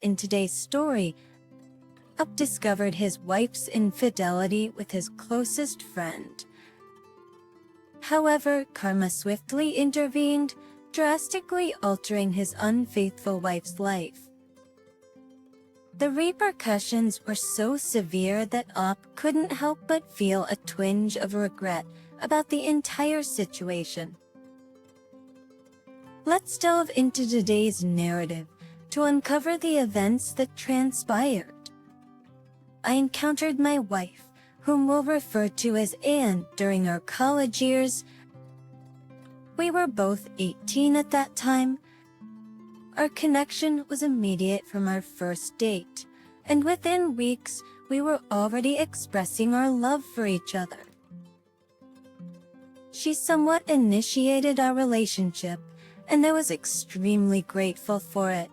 In today's story, Up discovered his wife's infidelity with his closest friend. However, karma swiftly intervened, drastically altering his unfaithful wife's life. The repercussions were so severe that Up couldn't help but feel a twinge of regret about the entire situation. Let's delve into today's narrative to uncover the events that transpired. I encountered my wife, whom we'll refer to as Anne, during our college years. We were both 18 at that time. Our connection was immediate from our first date, and within weeks, we were already expressing our love for each other. She somewhat initiated our relationship, and I was extremely grateful for it.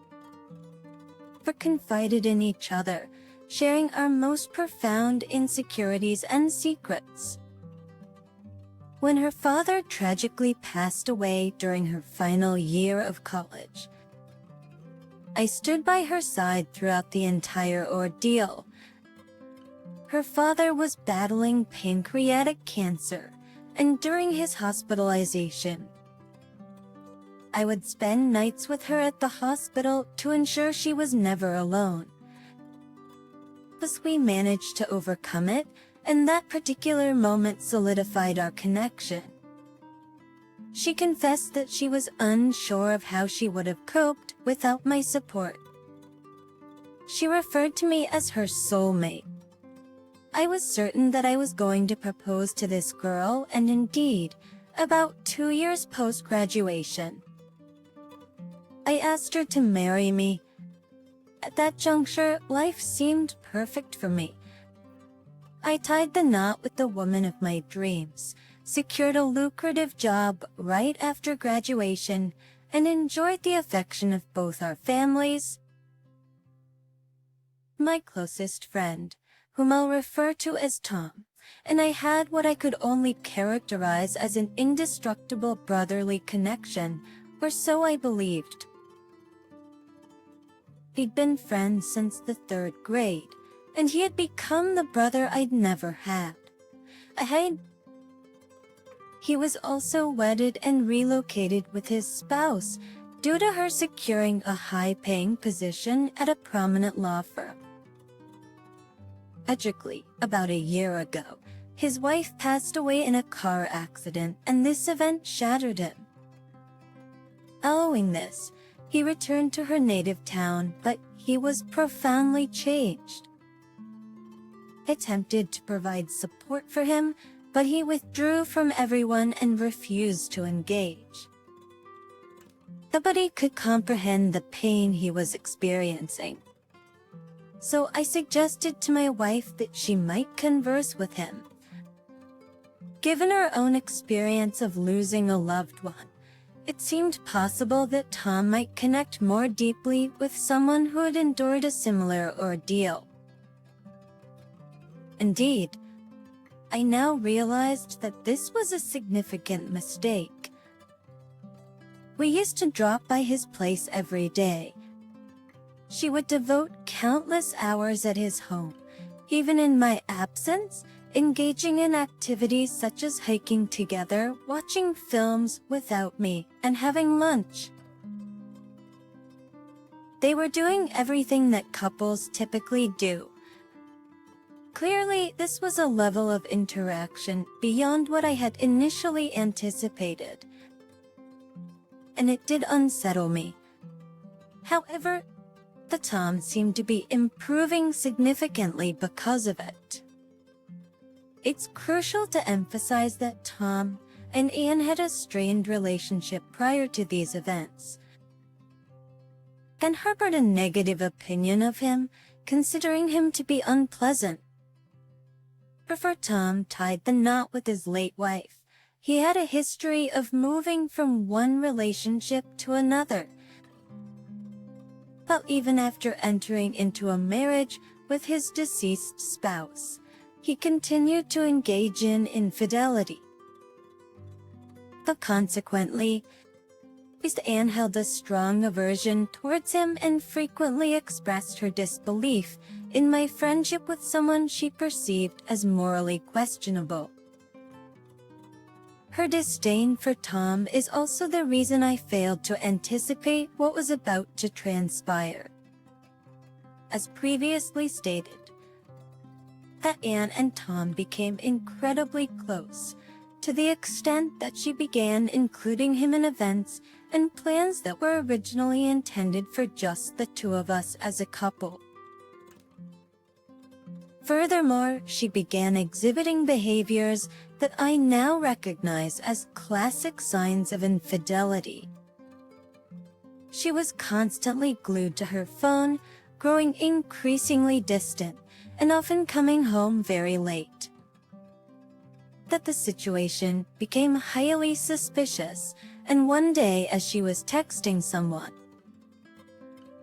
We confided in each other, sharing our most profound insecurities and secrets. When her father tragically passed away during her final year of college, I stood by her side throughout the entire ordeal. Her father was battling pancreatic cancer, and during his hospitalization, I would spend nights with her at the hospital to ensure she was never alone. Thus, we managed to overcome it, and that particular moment solidified our connection. She confessed that she was unsure of how she would have coped without my support. She referred to me as her soulmate. I was certain that I was going to propose to this girl, and indeed, about 2 years post-graduation, I asked her to marry me. At that juncture, life seemed perfect for me. I tied the knot with the woman of my dreams, secured a lucrative job right after graduation, and enjoyed the affection of both our families. My closest friend, whom I'll refer to as Tom, and I had what I could only characterize as an indestructible brotherly connection, or so I believed. We'd been friends since the 3rd grade, and he had become the brother I'd never had. He was also wedded and relocated with his spouse due to her securing a high-paying position at a prominent law firm. Tragically, about a year ago, his wife passed away in a car accident, and this event shattered him. Following this, he returned to her native town, but he was profoundly changed. I attempted to provide support for him, but he withdrew from everyone and refused to engage. Nobody could comprehend the pain he was experiencing. So I suggested to my wife that she might converse with him. Given her own experience of losing a loved one, it seemed possible that Tom might connect more deeply with someone who had endured a similar ordeal. Indeed, I now realized that this was a significant mistake. We used to drop by his place every day. She would devote countless hours at his home, even in my absence, engaging in activities such as hiking together, watching films without me, and having lunch. They were doing everything that couples typically do. Clearly, this was a level of interaction beyond what I had initially anticipated, and it did unsettle me. However, the Tom seemed to be improving significantly because of it. It's crucial to emphasize that Tom and Anne had a strained relationship prior to these events, and harbored a negative opinion of him, considering him to be unpleasant. Before Tom tied the knot with his late wife, he had a history of moving from one relationship to another. But even after entering into a marriage with his deceased spouse, he continued to engage in infidelity. But consequently, Anne held a strong aversion towards him and frequently expressed her disbelief in my friendship with someone she perceived as morally questionable. Her disdain for Tom is also the reason I failed to anticipate what was about to transpire. As previously stated, that Anne and Tom became incredibly close, to the extent that she began including him in events and plans that were originally intended for just the two of us as a couple. Furthermore, she began exhibiting behaviors that I now recognize as classic signs of infidelity. She was constantly glued to her phone, growing increasingly distant, and often coming home very late. That the situation became highly suspicious, and one day as she was texting someone,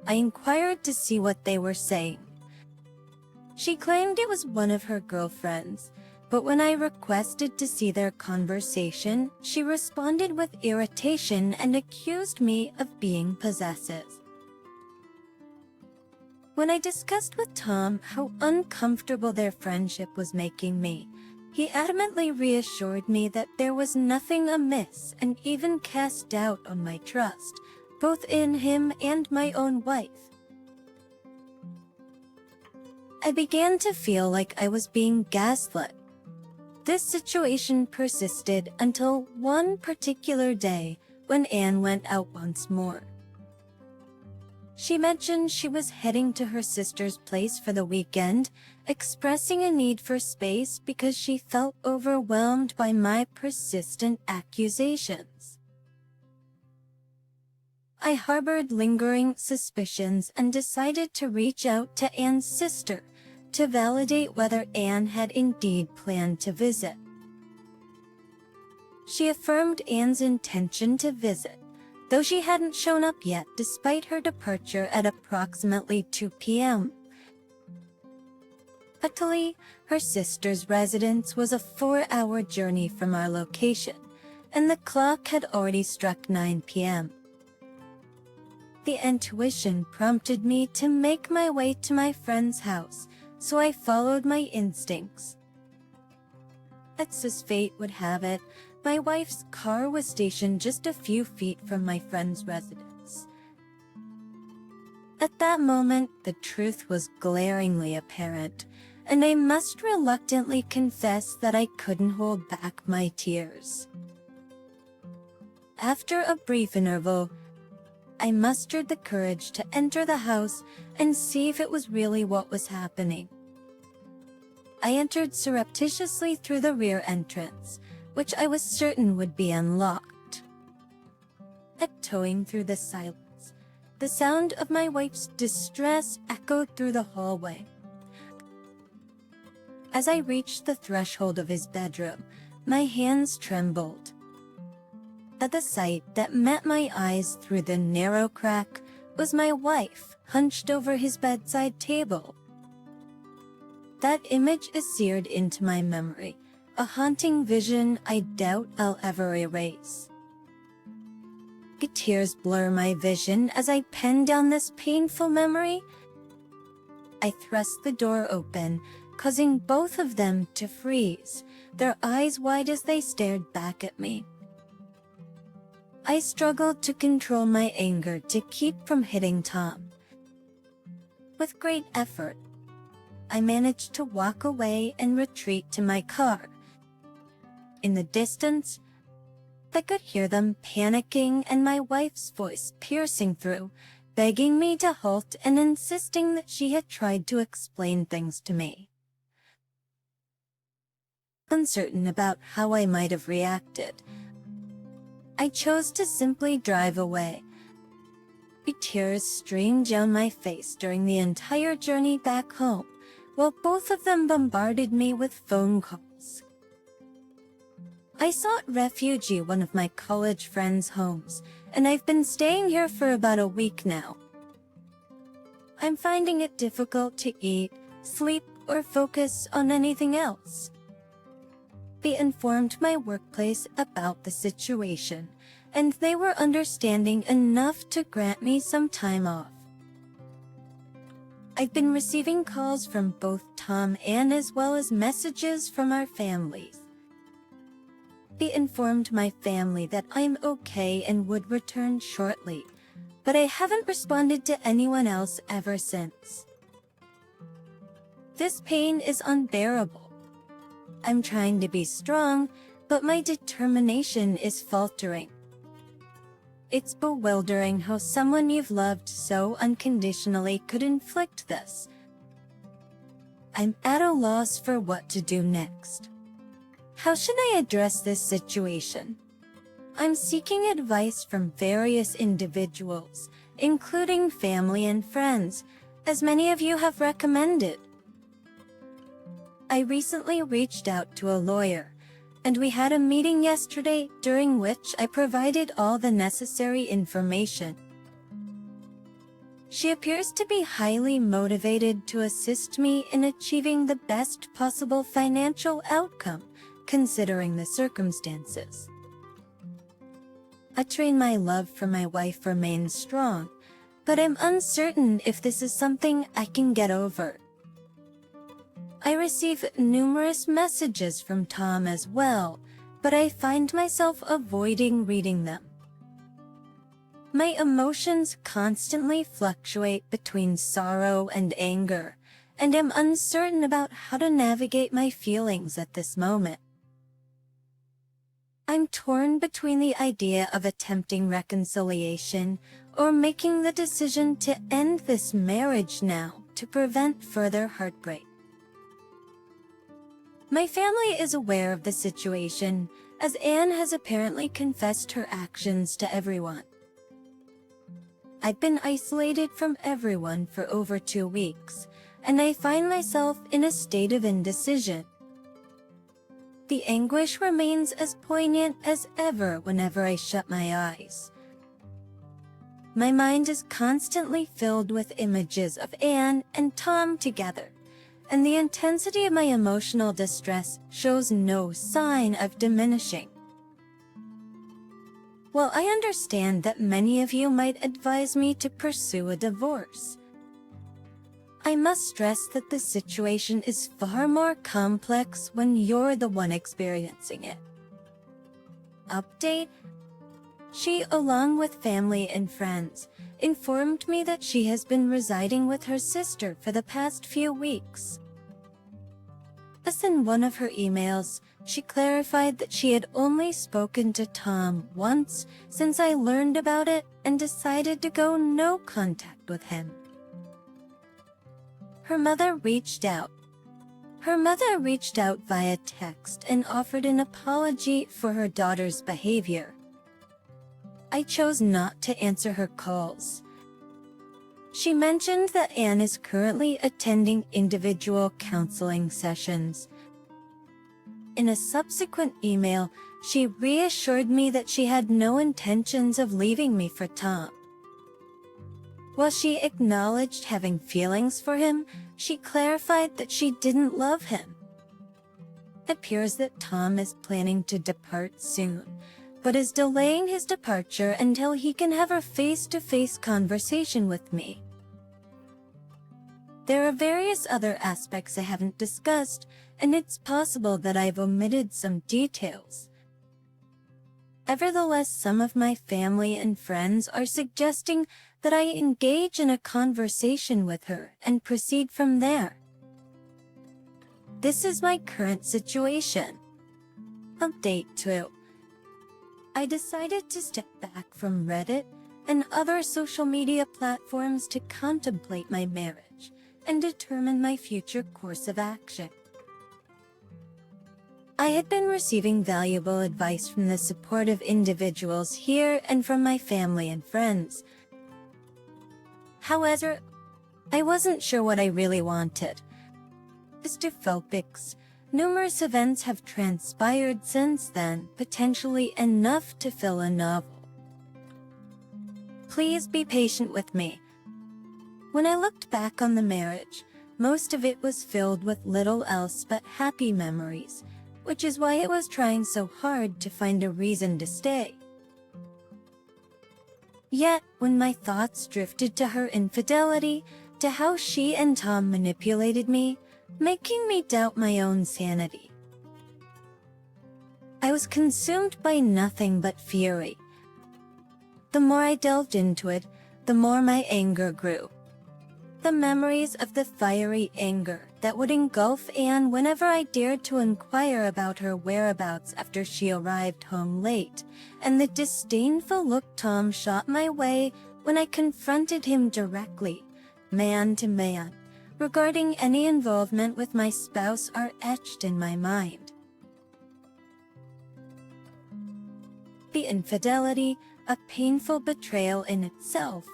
I inquired to see what they were saying. She claimed it was one of her girlfriends, but when I requested to see their conversation, she responded with irritation and accused me of being possessive. When I discussed with Tom how uncomfortable their friendship was making me, he adamantly reassured me that there was nothing amiss and even cast doubt on my trust, both in him and my own wife. I began to feel like I was being gaslit. This situation persisted until one particular day when Anne went out once more. She mentioned she was heading to her sister's place for the weekend, expressing a need for space because she felt overwhelmed by my persistent accusations. I harbored lingering suspicions and decided to reach out to Anne's sister to validate whether Anne had indeed planned to visit. She affirmed Anne's intention to visit, though she hadn't shown up yet despite her departure at approximately 2 p.m. Luckily, her sister's residence was a 4-hour journey from our location, and the clock had already struck 9 p.m. The intuition prompted me to make my way to my friend's house, so I followed my instincts. As fate would have it, my wife's car was stationed just a few feet from my friend's residence. At that moment, the truth was glaringly apparent, and I must reluctantly confess that I couldn't hold back my tears. After a brief interval, I mustered the courage to enter the house and see if it was really what was happening. I entered surreptitiously through the rear entrance, which I was certain would be unlocked. Tiptoeing through the silence, the sound of my wife's distress echoed through the hallway. As I reached the threshold of his bedroom, my hands trembled. At the sight that met my eyes through the narrow crack was my wife, hunched over his bedside table. That image is seared into my memory, a haunting vision I doubt I'll ever erase. Tears blur my vision as I pen down this painful memory. I thrust the door open, causing both of them to freeze, their eyes wide as they stared back at me. I struggled to control my anger to keep from hitting Tom. With great effort, I managed to walk away and retreat to my car. In the distance, I could hear them panicking and my wife's voice piercing through, begging me to halt and insisting that she had tried to explain things to me. Uncertain about how I might have reacted, I chose to simply drive away. Tears streamed down my face during the entire journey back home, while both of them bombarded me with phone calls. I sought refuge at one of my college friends' homes, and I've been staying here for about a week now. I'm finding it difficult to eat, sleep, or focus on anything else. They informed my workplace about the situation, and they were understanding enough to grant me some time off. I've been receiving calls from both Tom and as well as messages from our families. He informed my family that I'm okay and would return shortly, but I haven't responded to anyone else ever since. This pain is unbearable. I'm trying to be strong, but my determination is faltering. It's bewildering how someone you've loved so unconditionally could inflict this. I'm at a loss for what to do next. How should I address this situation? I'm seeking advice from various individuals, including family and friends, as many of you have recommended. I recently reached out to a lawyer, and we had a meeting yesterday during which I provided all the necessary information. She appears to be highly motivated to assist me in achieving the best possible financial outcome, considering the circumstances. My love for my wife remains strong, but I'm uncertain if this is something I can get over. I receive numerous messages from Tom as well, but I find myself avoiding reading them. My emotions constantly fluctuate between sorrow and anger, and I'm uncertain about how to navigate my feelings at this moment. I'm torn between the idea of attempting reconciliation or making the decision to end this marriage now to prevent further heartbreak. My family is aware of the situation, as Anne has apparently confessed her actions to everyone. I've been isolated from everyone for over 2 weeks, and I find myself in a state of indecision. The anguish remains as poignant as ever whenever I shut my eyes. My mind is constantly filled with images of Anne and Tom together, and the intensity of my emotional distress shows no sign of diminishing. While I understand that many of you might advise me to pursue a divorce, I must stress that the situation is far more complex when you're the one experiencing it. Update: she, along with family and friends, informed me that she has been residing with her sister for the past few weeks. Thus, in one of her emails, she clarified that she had only spoken to Tom once since I learned about it and decided to go no contact with him. Her mother reached out via text and offered an apology for her daughter's behavior. I chose not to answer her calls. She mentioned that Anne is currently attending individual counseling sessions. In a subsequent email, she reassured me that she had no intentions of leaving me for Tom. While she acknowledged having feelings for him, she clarified that she didn't love him. It appears that Tom is planning to depart soon, but is delaying his departure until he can have a face-to-face conversation with me. There are various other aspects I haven't discussed, and it's possible that I've omitted some details. Nevertheless, some of my family and friends are suggesting that I engage in a conversation with her and proceed from there. This is my current situation. Update 2. I decided to step back from Reddit and other social media platforms to contemplate my marriage and determine my future course of action. I had been receiving valuable advice from the supportive individuals here and from my family and friends. However, I wasn't sure what I really wanted. As to phobics, numerous events have transpired since then, potentially enough to fill a novel. Please be patient with me. When I looked back on the marriage, most of it was filled with little else but happy memories, which is why I was trying so hard to find a reason to stay. Yet, when my thoughts drifted to her infidelity, to how she and Tom manipulated me, making me doubt my own sanity, I was consumed by nothing but fury. The more I delved into it, the more my anger grew. The memories of the fiery anger that would engulf Anne whenever I dared to inquire about her whereabouts after she arrived home late, and the disdainful look Tom shot my way when I confronted him directly, man to man, regarding any involvement with my spouse are etched in my mind. The infidelity, a painful betrayal in itself,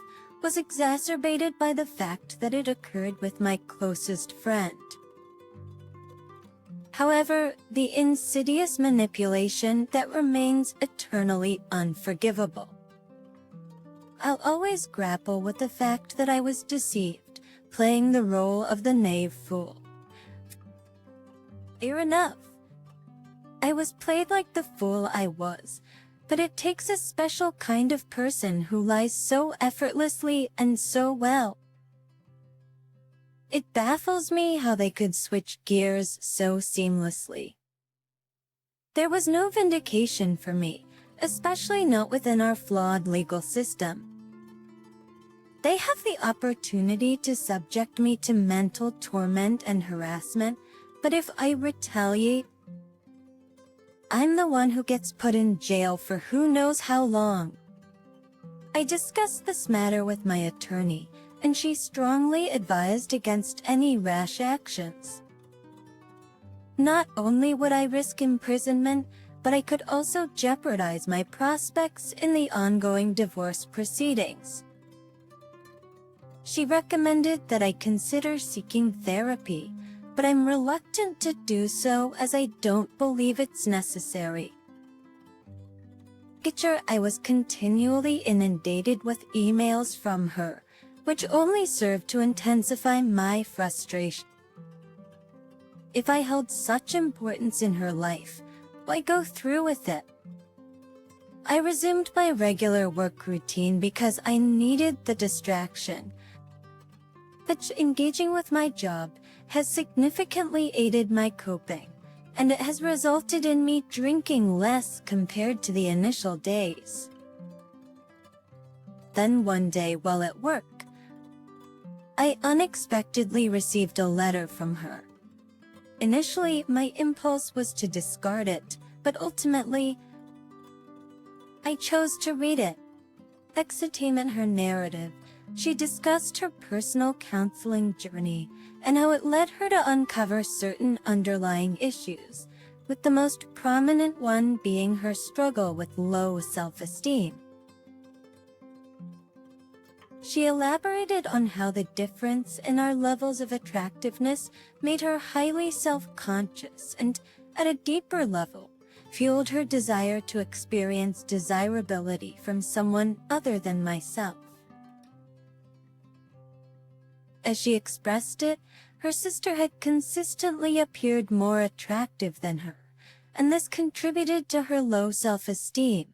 was exacerbated by the fact that it occurred with my closest friend. However, the insidious manipulation that remains eternally unforgivable. I'll always grapple with the fact that I was deceived, playing the role of the knave fool. Fair enough. I was played like the fool I was, but it takes a special kind of person who lies so effortlessly and so well. It baffles me how they could switch gears so seamlessly. There was no vindication for me, especially not within our flawed legal system. They have the opportunity to subject me to mental torment and harassment, but if I retaliate, I'm the one who gets put in jail for who knows how long. I discussed this matter with my attorney, and she strongly advised against any rash actions. Not only would I risk imprisonment, but I could also jeopardize my prospects in the ongoing divorce proceedings. She recommended that I consider seeking therapy, but I'm reluctant to do so as I don't believe it's necessary. I was continually inundated with emails from her, which only served to intensify my frustration. If I held such importance in her life, why go through with it? I resumed my regular work routine because I needed the distraction. But engaging with my job has significantly aided my coping, and it has resulted in me drinking less compared to the initial days. Then one day while at work, I unexpectedly received a letter from her. Initially, my impulse was to discard it, but ultimately, I chose to read it. Exiting in her narrative, she discussed her personal counseling journey and how it led her to uncover certain underlying issues, with the most prominent one being her struggle with low self-esteem. She elaborated on how the difference in our levels of attractiveness made her highly self-conscious and, at a deeper level, fueled her desire to experience desirability from someone other than myself. As she expressed it, her sister had consistently appeared more attractive than her, and this contributed to her low self-esteem.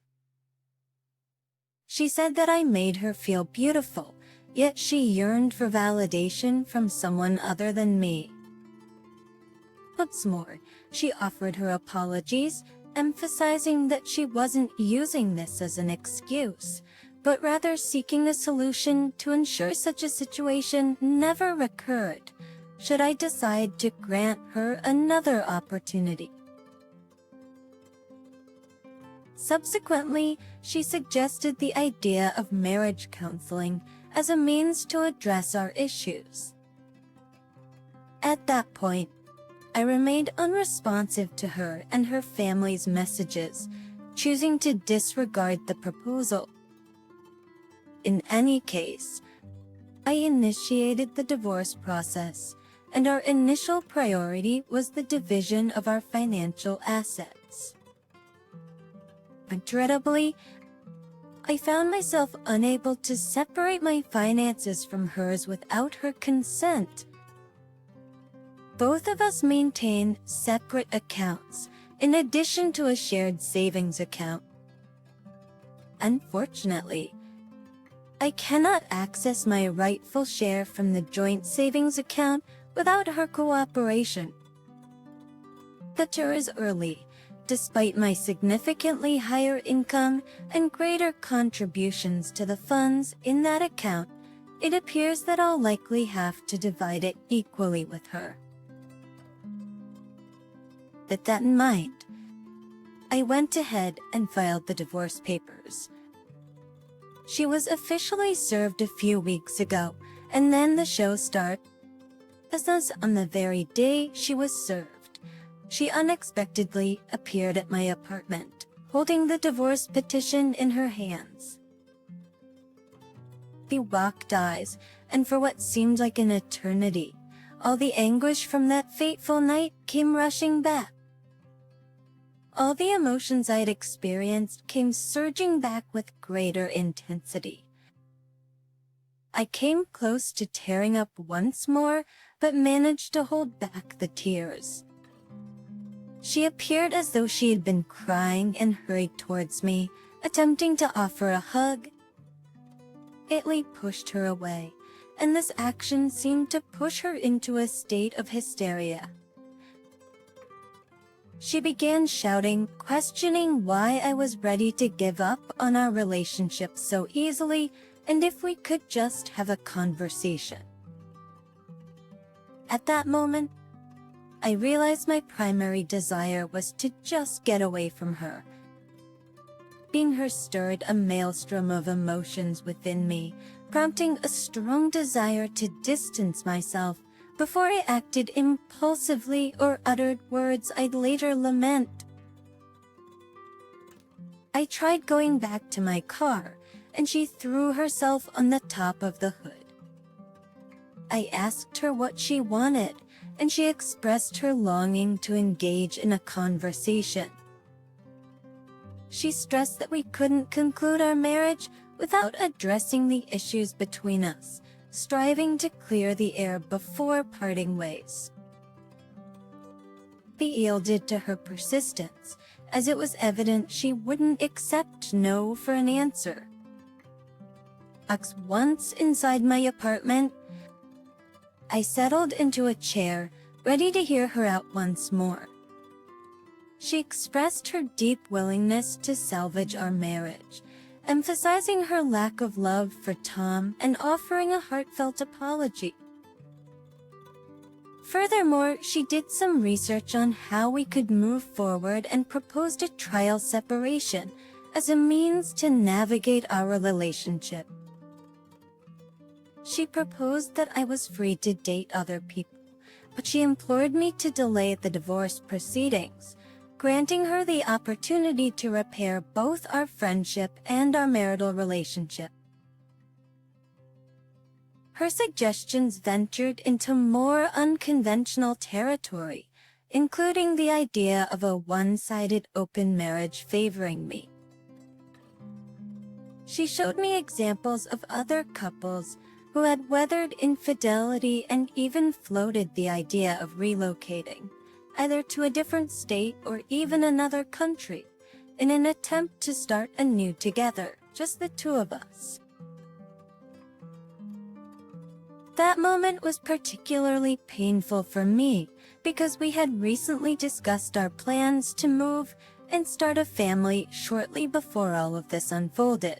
She said that I made her feel beautiful, yet she yearned for validation from someone other than me. What's more, she offered her apologies, emphasizing that she wasn't using this as an excuse, but rather seeking a solution to ensure such a situation never recurred, should I decide to grant her another opportunity. Subsequently, she suggested the idea of marriage counseling as a means to address our issues. At that point, I remained unresponsive to her and her family's messages, choosing to disregard the proposal. In any case, I initiated the divorce process, and our initial priority was the division of our financial assets. Regrettably, I found myself unable to separate my finances from hers without her consent. Both of us maintain separate accounts, in addition to a shared savings account. Unfortunately, I cannot access my rightful share from the joint savings account without her cooperation. The tour is early. Despite my significantly higher income and greater contributions to the funds in that account, it appears that I'll likely have to divide it equally with her. With that in mind, I went ahead and filed the divorce papers. She was officially served a few weeks ago, and then the show started. As on the very day she was served, she unexpectedly appeared at my apartment, holding the divorce petition in her hands. We locked eyes, and for what seemed like an eternity, all the anguish from that fateful night came rushing back. All the emotions I had experienced came surging back with greater intensity. I came close to tearing up once more, but managed to hold back the tears. She appeared as though she had been crying and hurried towards me, attempting to offer a hug. Italy pushed her away, and this action seemed to push her into a state of hysteria. She began shouting, questioning why I was ready to give up on our relationship so easily and if we could just have a conversation. At that moment, I realized my primary desire was to just get away from her. Being her stirred a maelstrom of emotions within me, prompting a strong desire to distance myself before I acted impulsively or uttered words I'd later lament. I tried going back to my car, and she threw herself on the top of the hood. I asked her what she wanted, and she expressed her longing to engage in a conversation. She stressed that we couldn't conclude our marriage without addressing the issues between us, striving to clear the air before parting ways. We yielded to her persistence, as it was evident she wouldn't accept no for an answer. Once inside my apartment, I settled into a chair, ready to hear her out once more. She expressed her deep willingness to salvage our marriage, emphasizing her lack of love for Tom and offering a heartfelt apology. Furthermore, she did some research on how we could move forward and proposed a trial separation as a means to navigate our relationship. She proposed that I was free to date other people, but she implored me to delay the divorce proceedings, granting her the opportunity to repair both our friendship and our marital relationship. Her suggestions ventured into more unconventional territory, including the idea of a one-sided open marriage favoring me. She showed me examples of other couples who had weathered infidelity and even floated the idea of relocating, either to a different state or even another country, in an attempt to start anew together, just the two of us. That moment was particularly painful for me because we had recently discussed our plans to move and start a family shortly before all of this unfolded.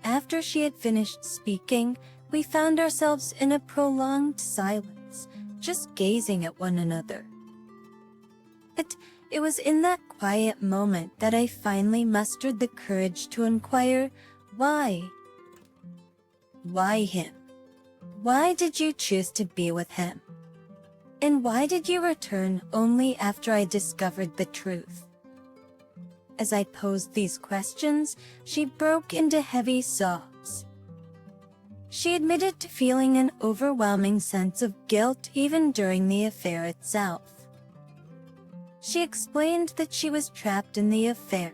After she had finished speaking, we found ourselves in a prolonged silence, just gazing at one another. It was in that quiet moment that I finally mustered the courage to inquire, why? Why him? Why did you choose to be with him? And why did you return only after I discovered the truth? As I posed these questions, she broke into heavy sobs. She admitted to feeling an overwhelming sense of guilt even during the affair itself. She explained that she was trapped in the affair,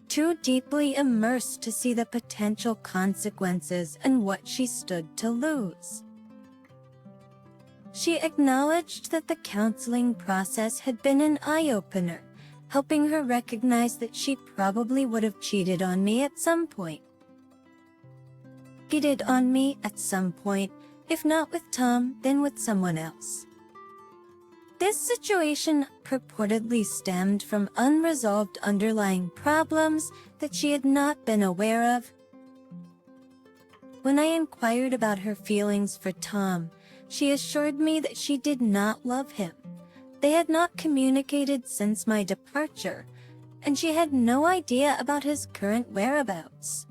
too deeply immersed to see the potential consequences and what she stood to lose. She acknowledged that the counseling process had been an eye-opener, helping her recognize that she probably would have cheated on me at some point. cheated on me at some point, if not with Tom, then with someone else. This situation purportedly stemmed from unresolved underlying problems that she had not been aware of. When I inquired about her feelings for Tom, she assured me that she did not love him. They had not communicated since my departure, and she had no idea about his current whereabouts.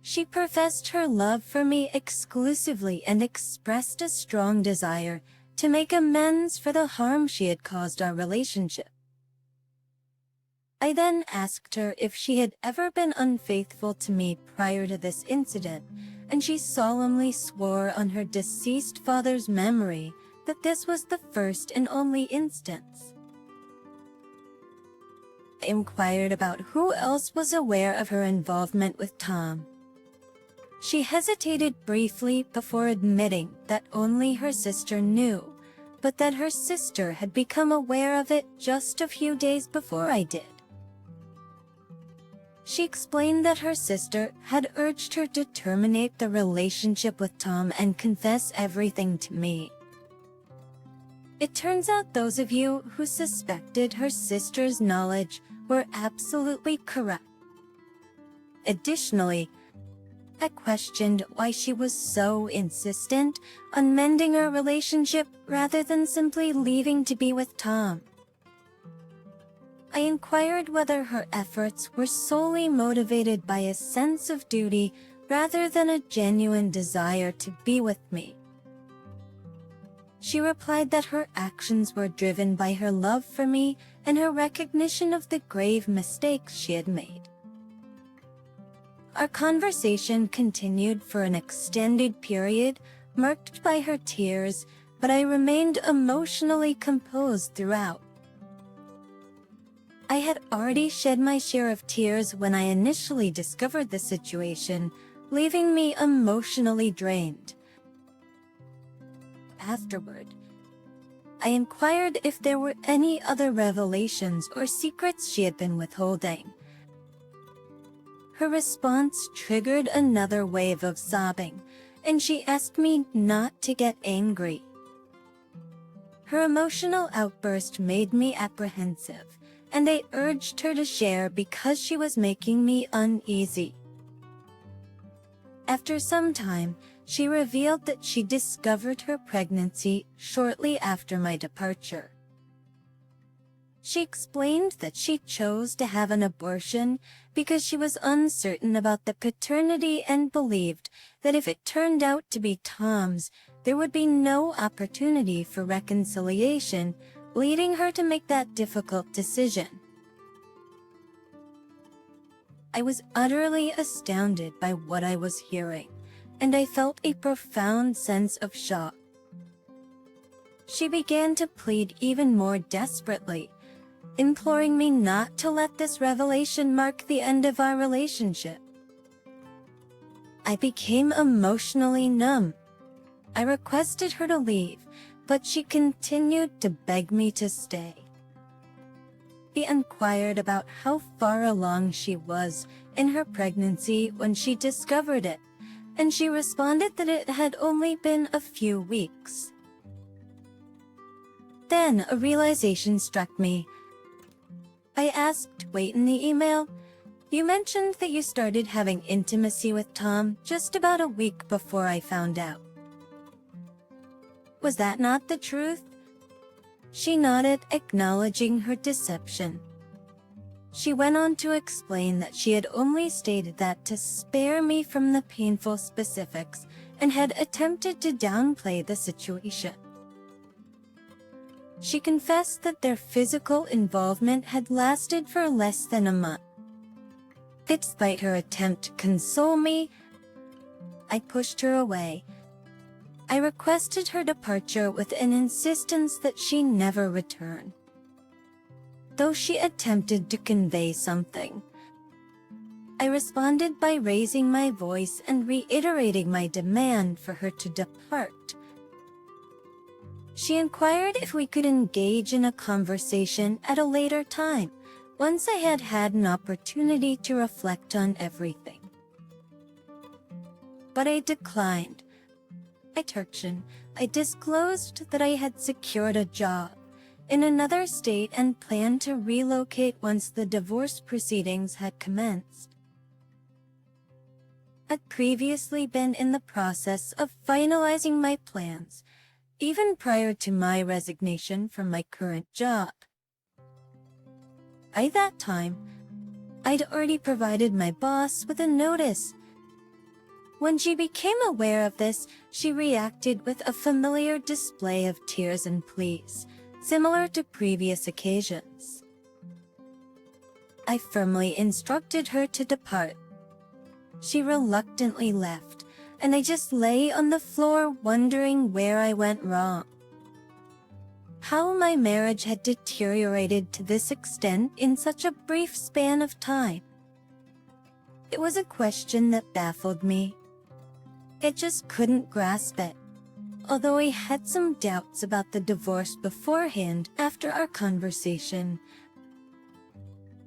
She professed her love for me exclusively and expressed a strong desire to make amends for the harm she had caused our relationship. I then asked her if she had ever been unfaithful to me prior to this incident, and she solemnly swore on her deceased father's memory that this was the first and only instance. I inquired about who else was aware of her involvement with Tom. She hesitated briefly before admitting that only her sister knew, but that her sister had become aware of it just a few days before I did. She explained that her sister had urged her to terminate the relationship with Tom and confess everything to me. It turns out those of you who suspected her sister's knowledge were absolutely correct. Additionally, I questioned why she was so insistent on mending our relationship rather than simply leaving to be with Tom. I inquired whether her efforts were solely motivated by a sense of duty rather than a genuine desire to be with me. She replied that her actions were driven by her love for me and her recognition of the grave mistakes she had made. Our conversation continued for an extended period, marked by her tears, but I remained emotionally composed throughout. I had already shed my share of tears when I initially discovered the situation, leaving me emotionally drained. Afterward, I inquired if there were any other revelations or secrets she had been withholding. Her response triggered another wave of sobbing, and she asked me not to get angry. Her emotional outburst made me apprehensive, and I urged her to share because she was making me uneasy. After some time, she revealed that she discovered her pregnancy shortly after my departure. She explained that she chose to have an abortion because she was uncertain about the paternity and believed that if it turned out to be Tom's, there would be no opportunity for reconciliation, leading her to make that difficult decision. I was utterly astounded by what I was hearing, and I felt a profound sense of shock. She began to plead even more desperately, imploring me not to let this revelation mark the end of our relationship. I became emotionally numb. I requested her to leave, but she continued to beg me to stay. He inquired about how far along she was in her pregnancy when she discovered it, and she responded that it had only been a few weeks. Then a realization struck me. I asked, "Wait, in the email, you mentioned that you started having intimacy with Tom just about a week before I found out. Was that not the truth?" She nodded, acknowledging her deception. She went on to explain that she had only stated that to spare me from the painful specifics and had attempted to downplay the situation. She confessed that their physical involvement had lasted for less than a month. Despite her attempt to console me, I pushed her away. I requested her departure with an insistence that she never return. Though she attempted to convey something, I responded by raising my voice and reiterating my demand for her to depart. She inquired if we could engage in a conversation at a later time, once I had had an opportunity to reflect on everything. but I declined. I disclosed that I had secured a job in another state and planned to relocate once the divorce proceedings had commenced. I'd previously been in the process of finalizing my plans, even prior to my resignation from my current job. By that time, I'd already provided my boss with a notice. When she became aware of this, she reacted with a familiar display of tears and pleas, similar to previous occasions. I firmly instructed her to depart. She reluctantly left, and I just lay on the floor wondering where I went wrong. How my marriage had deteriorated to this extent in such a brief span of time. It was a question that baffled me. I just couldn't grasp it, although I had some doubts about the divorce beforehand after our conversation.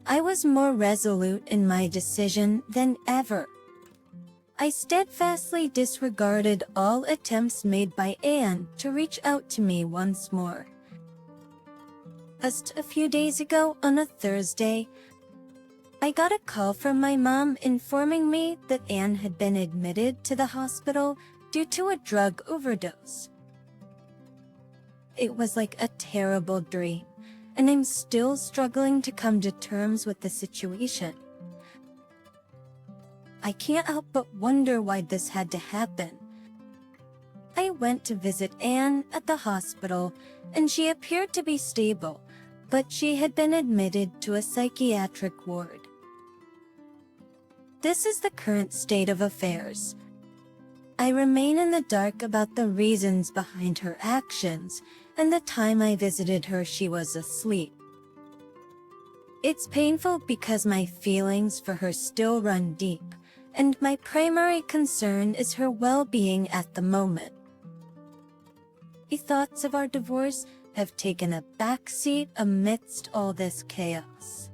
I was more resolute in my decision than ever. I steadfastly disregarded all attempts made by Anne to reach out to me once more. Just a few days ago, on a Thursday, I got a call from my mom informing me that Anne had been admitted to the hospital due to a drug overdose. It was like a terrible dream, and I'm still struggling to come to terms with the situation. I can't help but wonder why this had to happen. I went to visit Anne at the hospital, and she appeared to be stable, but she had been admitted to a psychiatric ward. This is the current state of affairs. I remain in the dark about the reasons behind her actions, and the time I visited her she was asleep. It's painful because my feelings for her still run deep, and my primary concern is her well-being at the moment. The thoughts of our divorce have taken a backseat amidst all this chaos.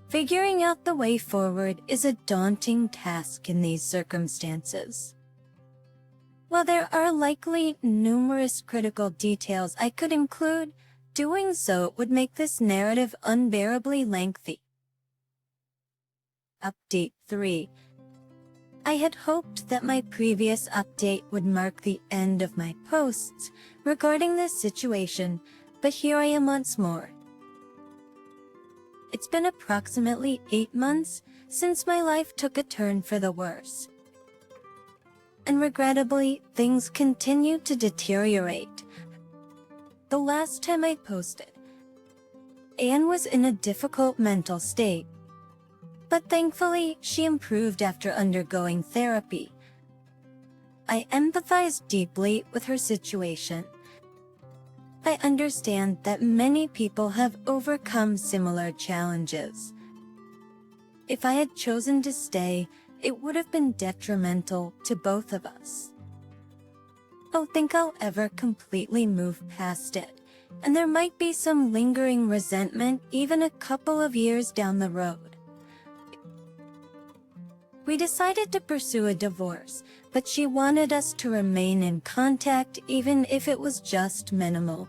Figuring out the way forward is a daunting task in these circumstances. While there are likely numerous critical details I could include, doing so would make this narrative unbearably lengthy. Update 3. I had hoped that my previous update would mark the end of my posts regarding this situation, but here I am once more. It's been approximately 8 months since my life took a turn for the worse. And regrettably, things continue to deteriorate. The last time I posted, Anne was in a difficult mental state. But thankfully, she improved after undergoing therapy. I empathize deeply with her situation. I understand that many people have overcome similar challenges. If I had chosen to stay, it would have been detrimental to both of us. I don't think I'll ever completely move past it, and there might be some lingering resentment even a couple of years down the road. We decided to pursue a divorce, but she wanted us to remain in contact even if it was just minimal.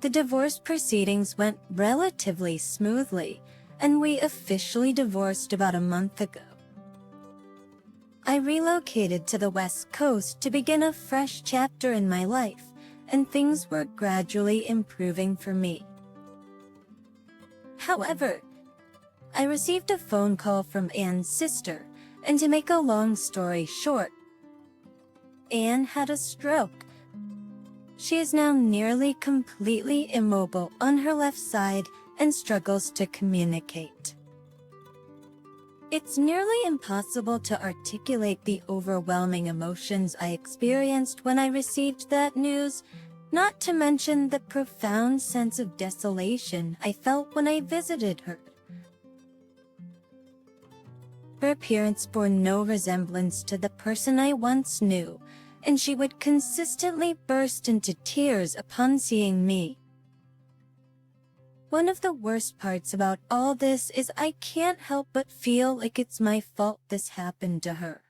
The divorce proceedings went relatively smoothly, and we officially divorced about a month ago. I relocated to the West Coast to begin a fresh chapter in my life, and things were gradually improving for me. However, I received a phone call from Anne's sister, and to make a long story short, Anne had a stroke. She is now nearly completely immobile on her left side and struggles to communicate. It's nearly impossible to articulate the overwhelming emotions I experienced when I received that news, not to mention the profound sense of desolation I felt when I visited her. Her appearance bore no resemblance to the person I once knew, and she would consistently burst into tears upon seeing me. One of the worst parts about all this is I can't help but feel like it's my fault this happened to her.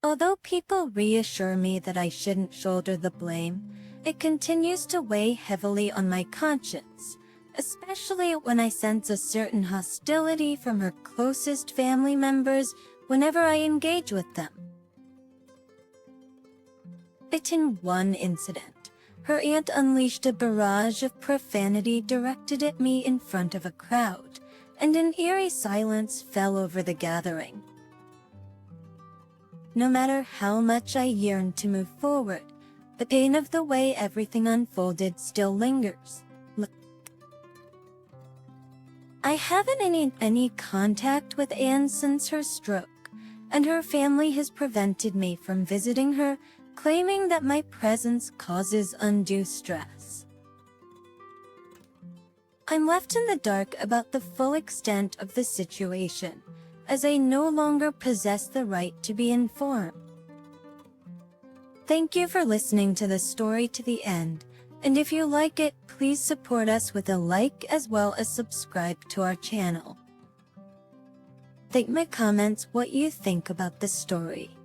Although people reassure me that I shouldn't shoulder the blame, it continues to weigh heavily on my conscience, especially when I sense a certain hostility from her closest family members whenever I engage with them. But in one incident, her aunt unleashed a barrage of profanity directed at me in front of a crowd, and an eerie silence fell over the gathering. No matter how much I yearn to move forward, the pain of the way everything unfolded still lingers. I haven't any contact with Anne since her stroke, and her family has prevented me from visiting her, claiming that my presence causes undue stress. I'm left in the dark about the full extent of the situation, as I no longer possess the right to be informed. Thank you for listening to the story to the end, and if you like it, please support us with a like as well as subscribe to our channel. Leave in my comments what you think about the story.